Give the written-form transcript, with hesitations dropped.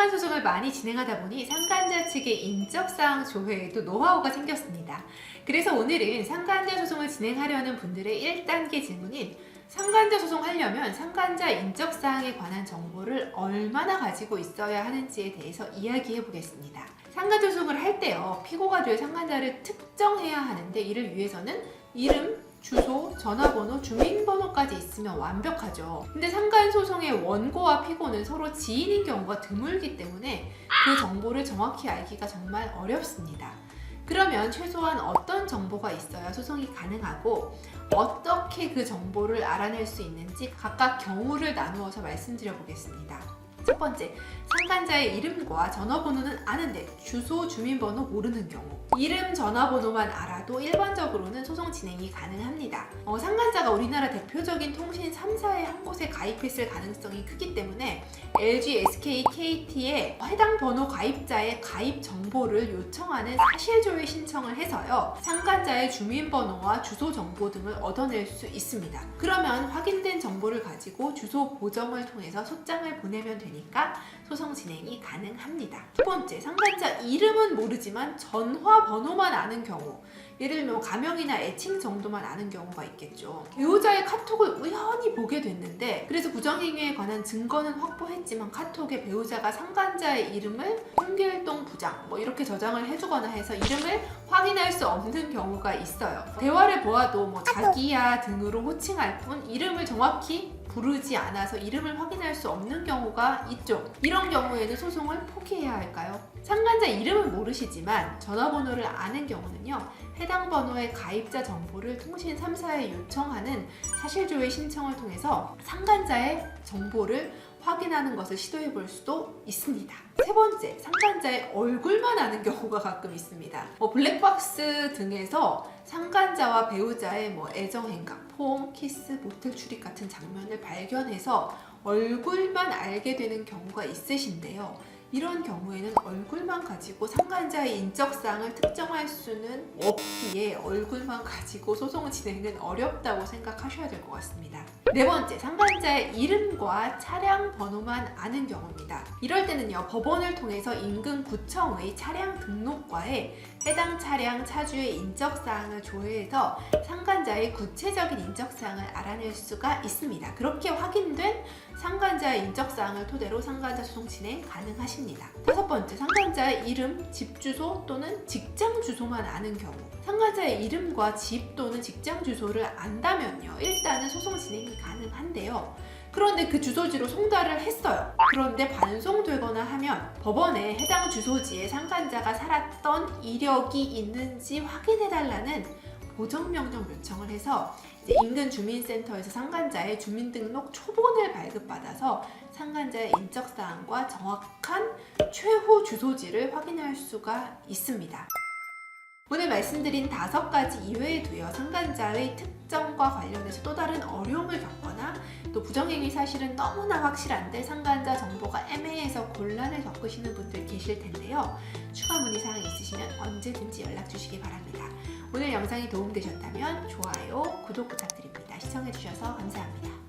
상간소송을 많이 진행하다 보니 상간자 측의 인적사항 조회에도 노하우가 생겼습니다. 그래서 오늘은 상간자 소송을 진행하려는 분들의 1단계 질문인 상간자 소송하려면 상간자 인적사항에 관한 정보를 얼마나 가지고 있어야 하는지에 대해서 이야기해 보겠습니다. 상간자 소송을 할 때요, 피고가 될 상간자를 특정해야 하는데 이를 위해서는 이름, 주소, 전화번호, 주민번호까지 있으면 완벽하죠. 근데 상간소송의 원고와 피고는 서로 지인인 경우가 드물기 때문에 그 정보를 정확히 알기가 정말 어렵습니다. 그러면 최소한 어떤 정보가 있어야 소송이 가능하고 어떻게 그 정보를 알아낼 수 있는지 각각 경우를 나누어서 말씀드려 보겠습니다. 첫 번째, 상간자의 이름과 전화번호는 아는데 주소, 주민번호 모르는 경우. 이름, 전화번호만 알아도 일반적으로는 소송 진행이 가능합니다. 상간자가 우리나라 대표적인 통신 3사의 한 곳에 가입했을 가능성이 크기 때문에 LG, SK, KT에 해당 번호 가입자의 가입 정보를 요청하는 사실조회 신청을 해서요, 상간자의 주민번호와 주소 정보 등을 얻어낼 수 있습니다. 그러면 확인된 정보를 가지고 주소 보정을 통해서 소장을 보내면 되니까 소송 진행이 가능합니다. 두 번째, 상간자 이름은 모르지만 전화번호만 아는 경우. 예를 들면 가명이나 애칭 정도만 아는 경우가 있겠죠. 배우자의 카톡을 우연히 보게 됐는데, 그래서 부정행위에 관한 증거는 확보했지만 카톡에 배우자가 상간자의 이름을 홍길동 부장 이렇게 저장을 해주거나 해서 이름을 확인할 수 없는 경우가 있어요. 대화를 보아도 자기야 등으로 호칭할 뿐 이름을 정확히 부르지 않아서 이름을 확인할 수 없는 경우가 있죠. 이런 경우에는 소송을 포기해야 할까요? 상간자 이름은 모르시지만 전화번호를 아는 경우는요, 해당 번호의 가입자 정보를 통신 3사에 요청하는 사실조회 신청을 통해서 상간자의 정보를 확인하는 것을 시도해 볼 수도 있습니다. 세 번째, 상간자의 얼굴만 아는 경우가 가끔 있습니다. 블랙박스 등에서 상간자와 배우자의 애정행각, 포옹, 키스, 모텔 출입 같은 장면을 발견해서 얼굴만 알게 되는 경우가 있으신데요. 이런 경우에는 얼굴만 가지고 상간자의 인적사항을 특정할 수는 없기에 얼굴만 가지고 소송 진행은 어렵다고 생각하셔야 될 것 같습니다. 네 번째, 상간자의 이름과 차량 번호만 아는 경우입니다. 이럴 때는요, 법원을 통해서 인근 구청의 차량 등록과에 해당 차량 차주의 인적사항을 조회해서 상간자의 구체적인 인적사항을 알아낼 수가 있습니다. 그렇게 확인된 상간자의 인적사항을 토대로 상간자 소송 진행 가능하십니다. 다섯 번째, 상간자의 이름, 집 주소 또는 직장 주소만 아는 경우. 상간자의 이름과 집 또는 직장 주소를 안다면요, 일단은 소송 진행이 가능한데요. 그런데 그 주소지로 송달을 했어요. 그런데 반송되거나 하면 법원에 해당 주소지에 상간자가 살았던 이력이 있는지 확인해달라는 보정명령 요청을 해서 인근 주민센터에서 상간자의 주민등록 초본을 발급받아서 상간자의 인적사항과 정확한 최후 주소지를 확인할 수가 있습니다. 오늘 말씀드린 5가지 이외에도요, 상간자의 특정과 관련해서 또 다른 어려움을 겪거나 또 부정행위 사실은 너무나 확실한데 상간자 정보가 애매해서 곤란을 겪으시는 분들 계실 텐데요. 추가 문의사항이 있으시면 언제든지 연락 주시기 바랍니다. 오늘 영상이 도움되셨다면 좋아요, 구독 부탁드립니다. 시청해주셔서 감사합니다.